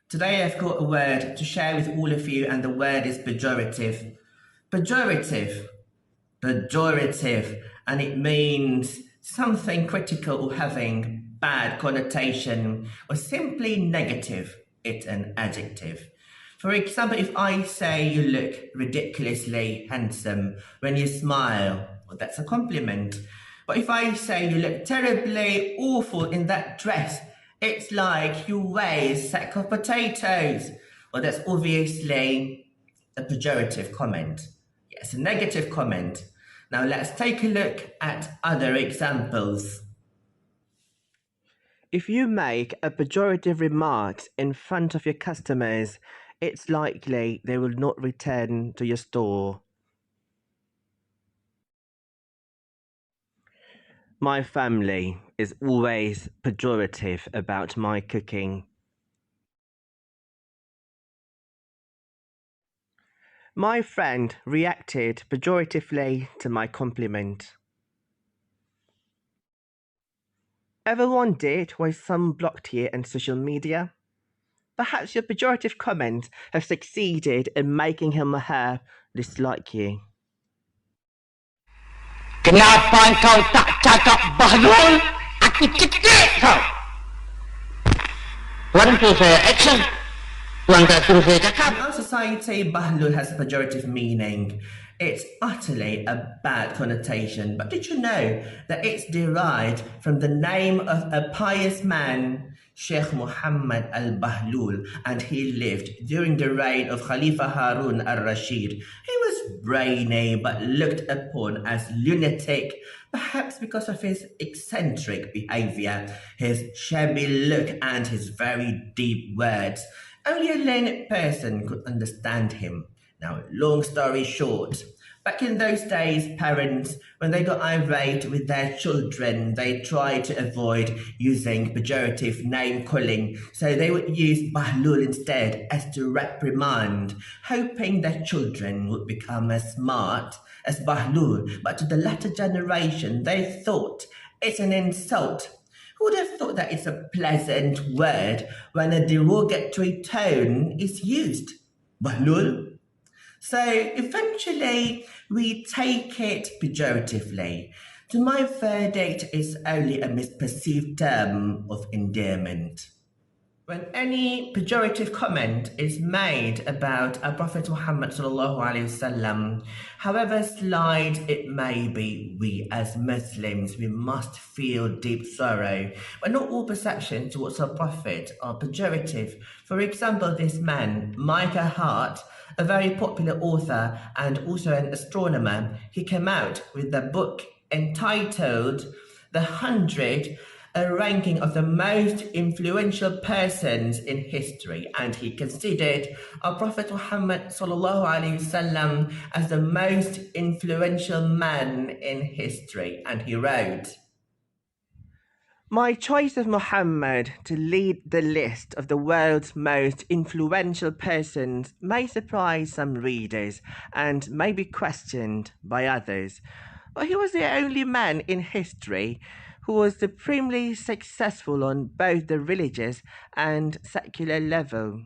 Today I've got a word to share with all of you, and the word is pejorative. Pejorative, pejorative, and it means something critical or having bad connotation or simply negative. It's an adjective. For example, if I say you look ridiculously handsome when you smile, well, that's a compliment. But if I say you look terribly awful in that dress, it's like you weigh a sack of potatoes. Well, that's obviously a pejorative comment. Yes, a negative comment. Now let's take a look at other examples. If you make a pejorative remark in front of your customers, it's likely they will not return to your store. My family is always pejorative about my cooking. My friend reacted pejoratively to my compliment. Ever wondered why some blocked you on social media? Perhaps your pejorative comments have succeeded in making him or her dislike you. Kenapa kau tak cakap bahlul? Aku cekik kau. Tuan suruh saya action. Tuan tak suruh saya cakap. In our society, bahlul has a pejorative meaning. It's utterly a bad connotation. But did you know that it's derived from the name of a pious man, Sheikh Muhammad al-Bahlul, and he lived during the reign of Khalifa Harun al-Rashid. He was brainy but looked upon as lunatic, perhaps because of his eccentric behavior, his shabby look, and his very deep words. Only a learned person could understand him. Now, long story short, back in those days, parents, when they got irate with their children, they tried to avoid using pejorative name calling, so they would use bahlul instead as to reprimand, hoping their children would become as smart as bahlul. But to the latter generation, they thought it's an insult. Who would have thought that it's a pleasant word when a derogatory tone is used? Bahlul? So eventually we take it pejoratively. To my verdict, it's only a misperceived term of endearment. When any pejorative comment is made about our Prophet Muhammad sallallahu however slight it may be, we as Muslims, we must feel deep sorrow. But not all perceptions towards our Prophet are pejorative. For example, this man, Micah Hart, a very popular author and also an astronomer, he came out with a book entitled The 100, a ranking of the most influential persons in history, and he considered our Prophet Muhammad sallallahu as the most influential man in history, and he wrote, "My choice of Muhammad to lead the list of the world's most influential persons may surprise some readers and may be questioned by others, but he was the only man in history who was supremely successful on both the religious and secular level.